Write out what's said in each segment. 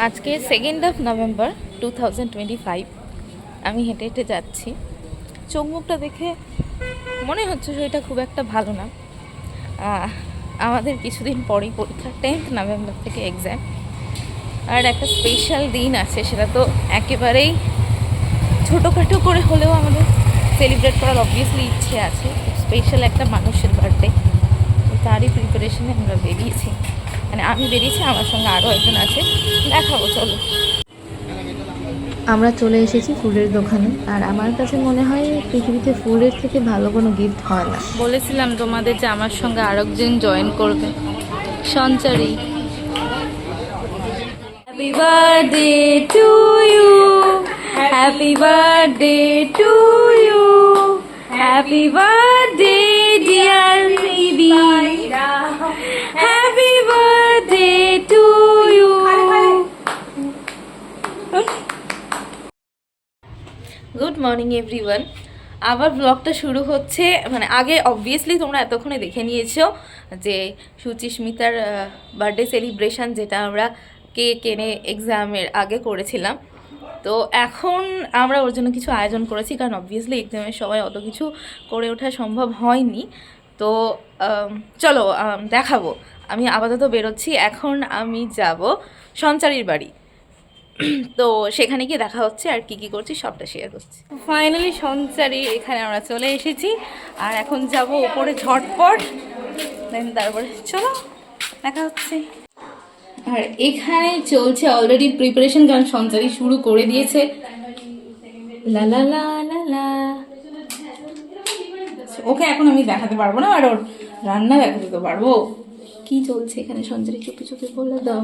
আজকে 2nd of November 2025। আমি হেঁটে হেঁটে যাচ্ছি। চোখ মুখটা দেখে মনে হচ্ছে শরীরটা খুব একটা ভালো না। আমাদের কিছুদিন পরেই পরীক্ষা, 10th নভেম্বর থেকে এক্সাম। আর একটা স্পেশাল দিন আছে, সেটা তো একেবারেই ছোটোখাটো করে হলেও আমাদের সেলিব্রেট করার অবভিয়াসলি ইচ্ছে আছে। স্পেশাল একটা মানুষের বার্থডে, তারই প্রিপারেশনে আমরা বেরিয়েছি। মানে আমি বেরিয়েছি, আমার সঙ্গে আরও একজন আছে, দেখাবো চলো। আমরা চলে এসেছি ফুলের দোকানে। আর আমার কাছে মনে হয় পৃথিবীতে ফুলের থেকে ভালো কোনো গিফট হয় না। বলেছিলাম তোমাদের যে আমার সঙ্গে আরেকজন জয়েন করবে, Sanchari. Happy birthday to you, happy birthday to you, happy birthday dear baby, happy birthday to you. Good morning everyone. আবার ব্লগটা শুরু হচ্ছে। মানে আগে অবভিয়াসলি তোমরা এতক্ষণে দেখে নিয়েছো যে সুচিস্মিতার বার্থডে সেলিব্রেশন, যেটা আমরা কেক এনে এক্সামের আগে করেছিলাম। তো এখন আমরা ওর জন্য কিছু আয়োজন করেছি, কারণ অবভিয়াসলি এক্সামের সময় অত কিছু করে ওঠা সম্ভব হয়নি। তো চলো দেখাবো। আমি আপাতত বেরোচ্ছি, এখন আমি যাব সঞ্চারীর বাড়ি। তো সেখানে গিয়ে দেখা হচ্ছে, আর কি করছি সবটা শেয়ার করছি। ফাইনালি সঞ্চারী এখানে আমরা চলে এসেছি, আর এখন যাব উপরে ঝটপট, দেন তারপরে চলো দেখা হচ্ছে। আর এখানে চলছে অলরেডি প্রিপারেশন, কারণ সঞ্চারী শুরু করে দিয়েছে। লা লা লা লা লা। ওকে এখন আমি দেখাতে পারবো না, আর ওর রান্না দেখাতে তো পারবো। কি চলছে এখানে সঞ্চারী, চুপি চুপি বলে দাও।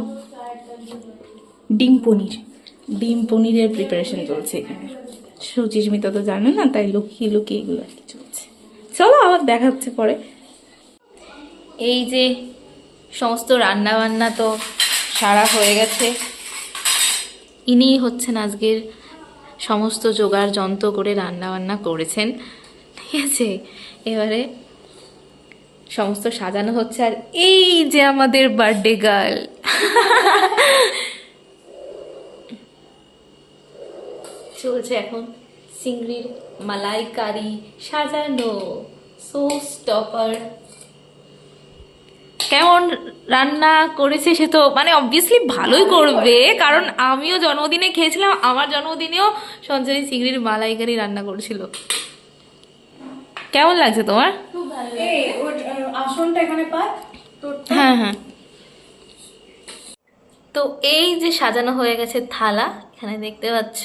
ডিম পনিরের প্রিপারেশন চলছে এখানে। সুচিস্মিতা তো জানে না, তাই লুকিয়ে লুকিয়ে এগুলো আর কি চলছে। চলো আবার দেখা হচ্ছে পরে। এই যে সমস্ত রান্না বান্না তো সারা হয়ে গেছে। ইনি হচ্ছেন আজকের সমস্ত জোগাড় যন্ত্র করে রান্না বান্না করেছেন, ঠিক আছে। এবারে সমস্ত সাজানো হচ্ছে। আর এই যে আমাদের বার্থডে গার্ল, চলছে এখন চিংড়ির মালাইকারি সাজানো, সোস টপার। কেমন রান্না করেছে সে তো মানে অবভিয়াসলি ভালোই করবে, কারণ আমিও জন্মদিনে খেয়েছিলাম। আমার জন্মদিনেও সঞ্চারী চিংড়ির মালাইকারি রান্না করেছিল। কেমন লাগছে তোমার? আসনটা এখানে পাত। হ্যাঁ হ্যাঁ। তো এই যে সাজানো হয়ে গেছে থালা, এখানে দেখতে পাচ্ছ।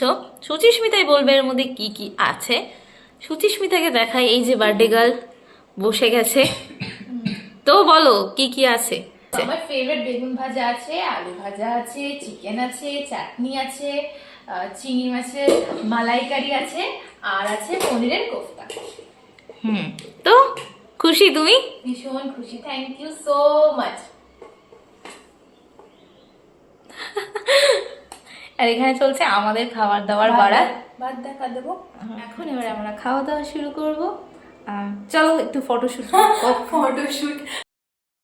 সুচিস্মিতাই বলবে এর মধ্যে কি কি আছে। সুচিস্মিতাকে দেখাই, এই যে বার্থডে গার্ল বসে গেছে। তো বলো কি কি আছে। আমার ফেভারিট বেগুন ভাজা আছে, আলু ভাজা আছে, চিকেন আছে, চাটনি আছে, চিংড়ি মাছের মালাইকারি আছে, আর আছে পনিরের কোফতা। তো খুশি তুমি? ভীষণ খুশি, থ্যাংক ইউ সো মাচ। আর এখানে চলছে আমাদের খাবার দাবার বাড়া। বাদ দেখা দেবো এখন এবারে আমরা খাওয়া দাওয়া শুরু করব। চলো একটু ফটোশুট। ফটোশুট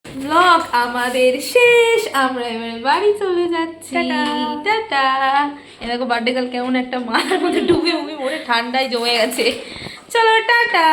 ব্লগ আমাদের শেষ, আমরা এবারে বাড়ি চলে যাচ্ছি। টাটা। এরকম বার্থডে গার্ল কেমন একটা মাথার মধ্যে ডুবে মরে ঠান্ডায় জমে গেছে। চলো টাটা।